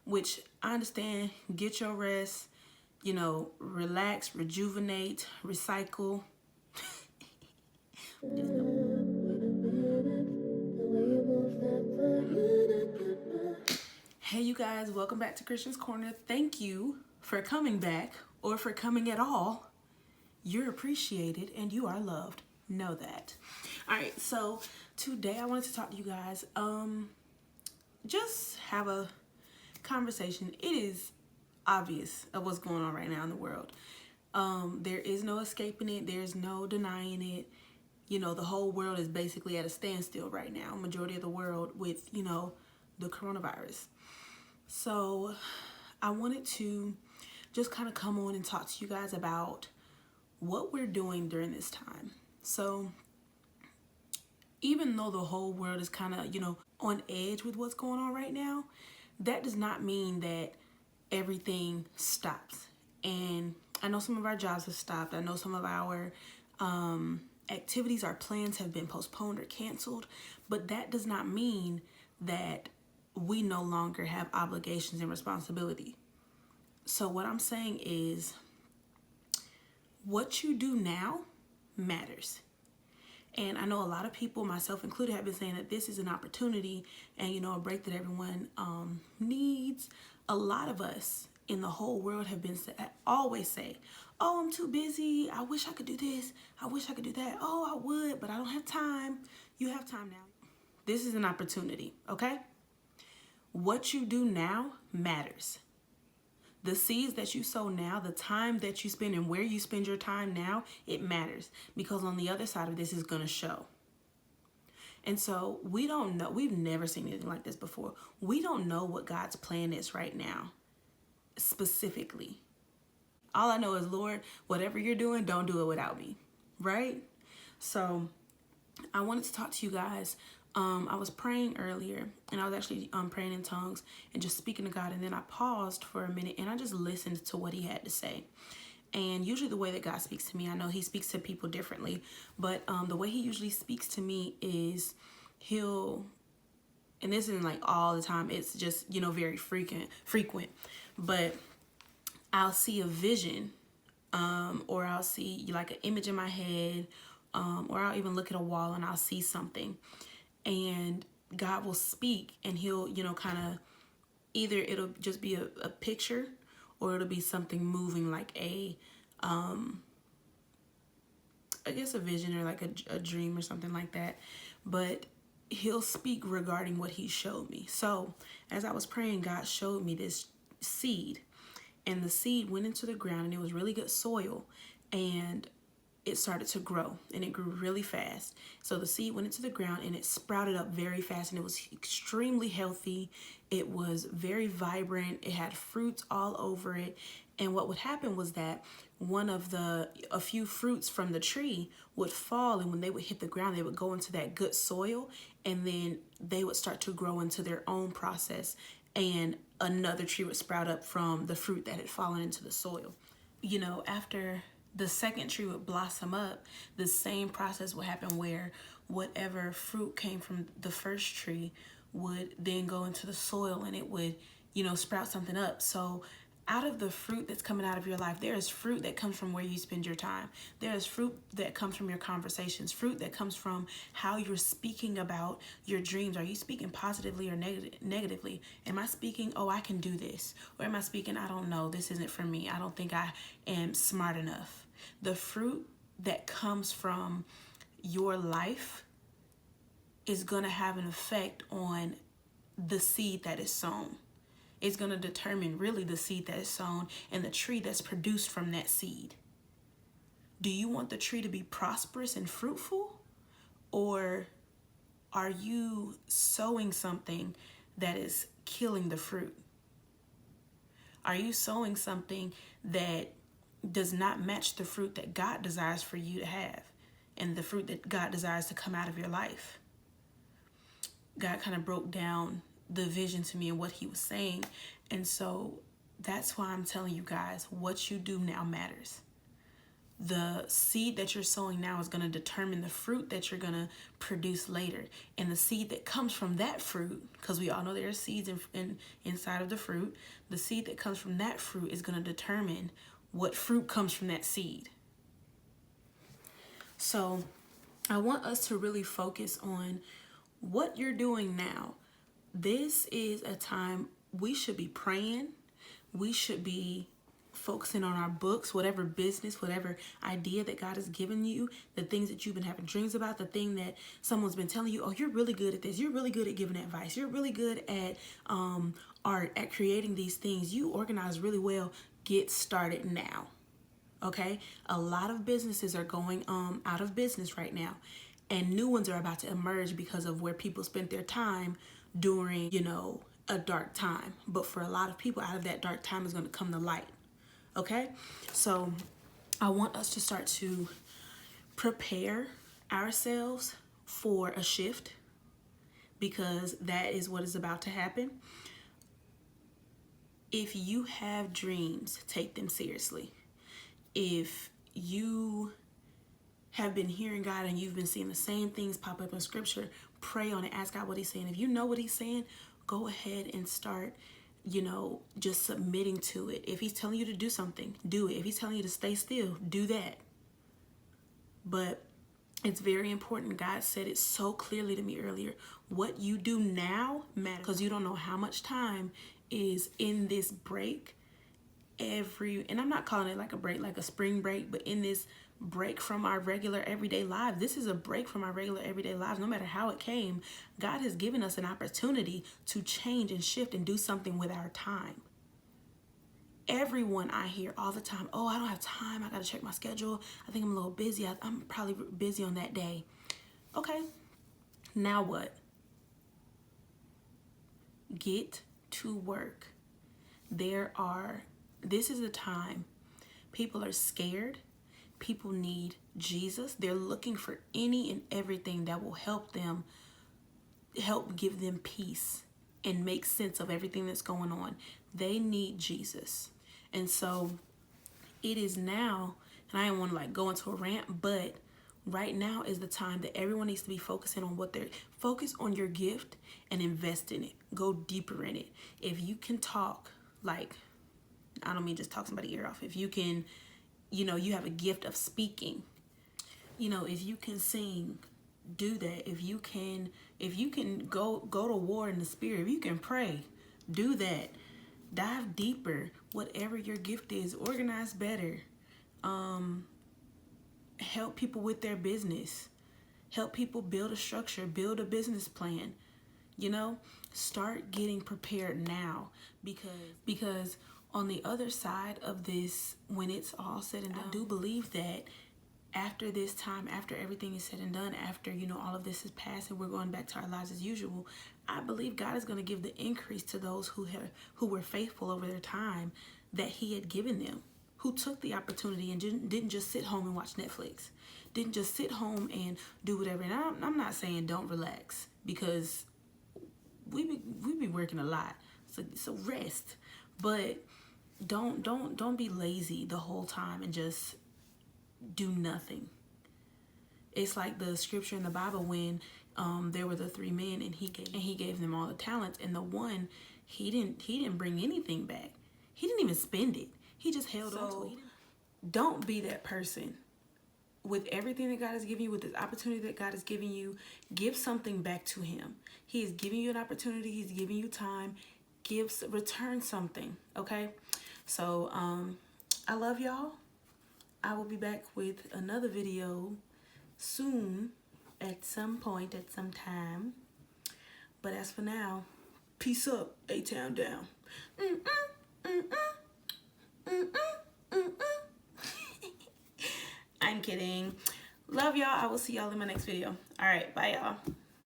which I understand, get your rest, relax, rejuvenate, recycle. Hey, you guys, welcome back to Christian's Corner. Thank you for coming back or for coming at all. You're appreciated and you are loved. Know that. All right, so today I wanted to talk to you guys. Just have a conversation. It is obvious of what's going on right now in the world. There is no escaping it. There's no denying it. The whole world is basically at a standstill right now. Majority of the world with, the coronavirus. So I wanted to just kind of come on and talk to you guys about what we're doing during this time. So even though the whole world is kind of, on edge with what's going on right now, that does not mean that everything stops. And I know some of our jobs have stopped. I know some of our activities, our plans have been postponed or canceled, but that does not mean that we no longer have obligations and responsibility. So what I'm saying is, what you do now matters. And I know a lot of people, myself included, have been saying that this is an opportunity and, a break that everyone needs. A lot of us in the whole world have been always say, oh, I'm too busy. I wish I could do this. I wish I could do that. Oh, I would, but I don't have time. You have time now. This is an opportunity, okay? What you do now matters. The seeds that you sow now, the time that you spend and where you spend your time now, it matters, because on the other side of this is going to show. And so we don't know. We've never seen anything like this before. We don't know what God's plan is right now, specifically. All I know is, Lord, whatever you're doing, don't do it without me, right? So I wanted to talk to you guys. I was praying earlier, and I was actually praying in tongues and just speaking to God. And then I paused for a minute and I just listened to what he had to say. And usually the way that God speaks to me, I know he speaks to people differently, but the way he usually speaks to me is and this isn't like all the time, it's just, very frequent, but I'll see a vision, or I'll see like an image in my head, or I'll even look at a wall and I'll see something. And God will speak and he'll, kind of, either it'll just be a picture or it'll be something moving like I guess a vision or like a dream or something like that. But he'll speak regarding what he showed me. So as I was praying, God showed me this seed, and the seed went into the ground and it was really good soil, and it started to grow and it grew really fast. So the seed went into the ground and it sprouted up very fast, and it was extremely healthy. It was very vibrant. It had fruits all over it. And what would happen was that a few fruits from the tree would fall, and when they would hit the ground, they would go into that good soil, and then they would start to grow into their own process, and another tree would sprout up from the fruit that had fallen into the soil. After the second tree would blossom up, the same process would happen, where whatever fruit came from the first tree would then go into the soil and it would, sprout something up. So out of the fruit that's coming out of your life, there is fruit that comes from where you spend your time. There is fruit that comes from your conversations, fruit that comes from how you're speaking about your dreams. Are you speaking positively or negatively? Am I speaking, oh, I can do this? Or am I speaking, I don't know, this isn't for me. I don't think I am smart enough. The fruit that comes from your life is going to have an effect on the seed that is sown. It's going to determine really the seed that is sown and the tree that's produced from that seed. Do you want the tree to be prosperous and fruitful? Or are you sowing something that is killing the fruit? Are you sowing something that does not match the fruit that God desires for you to have and the fruit that God desires to come out of your life? God kind of broke down the vision to me and what he was saying. And so that's why I'm telling you guys, what you do now matters. the seed that you're sowing now is going to determine the fruit that you're going to produce later. And the seed that comes from that fruit, because we all know there are seeds inside of the fruit, the seed that comes from that fruit is going to determine what fruit comes from that seed. So I want us to really focus on what you're doing now. This is a time we should be praying. We should be focusing on our books, whatever business, whatever idea that God has given you, the things that you've been having dreams about, the thing that someone's been telling you, oh, you're really good at this. You're really good at giving advice. You're really good at art, at creating these things. You organize really well. Get started now. Okay? A lot of businesses are going out of business right now, and new ones are about to emerge because of where people spent their time during, a dark time. But for a lot of people, out of that dark time is going to come the light. Okay? So I want us to start to prepare ourselves for a shift, because that is what is about to happen. If you have dreams, take them seriously. If you have been hearing God and you've been seeing the same things pop up in scripture, pray on it, ask God what he's saying. If you know what he's saying, go ahead and start, just submitting to it. If he's telling you to do something, do it. If he's telling you to stay still, do that. But it's very important. God said it so clearly to me earlier. What you do now matters, because you don't know how much time is in this break. And I'm not calling it like a break, like a spring break, but in this break from our regular everyday lives. This is a break from our regular everyday lives. No matter how it came, God has given us an opportunity to change and shift and do something with our time. Everyone I hear all the time, oh, I don't have time. I got to check my schedule. I think I'm a little busy. I'm probably busy on that day. Okay, now what? Get to work. This is the time. People are scared. People need Jesus. They're looking for any and everything that will help give them peace and make sense of everything that's going on. They need Jesus. And so it is now, and I don't want to go into a rant, but right now is the time that everyone needs to be focusing on focus on your gift and invest in it. Go deeper in it. If you can talk, I don't mean just talk somebody's ear off. If you can, you have a gift of speaking, if you can sing, do that. If you can go to war in the spirit, if you can pray, do that. Dive deeper. Whatever your gift is, organize better. Help people with their business. Help people build a structure, build a business plan. Start getting prepared now, because on the other side of this, when it's all said and done, I do believe that after this time, after everything is said and done, after, all of this is passed and we're going back to our lives as usual, I believe God is going to give the increase to those who were faithful over their time that he had given them, who took the opportunity and didn't just sit home and watch Netflix, didn't just sit home and do whatever. And I'm not saying don't relax, because we be working a lot, so rest, but don't be lazy the whole time and just do nothing. It's like the scripture in the Bible when there were the three men and he gave them all the talents, and the one he didn't bring anything back. He didn't even spend it. He just held on to it. Don't be that person. With everything that God has given you, with this opportunity that God has given you, give something back to him. He is giving you an opportunity. He's giving you time. Return something, okay? So, I love y'all. I will be back with another video soon, at some point, at some time. But as for now, peace up, A-Town down. I'm kidding. Love y'all. I will see y'all in my next video. All right, bye y'all.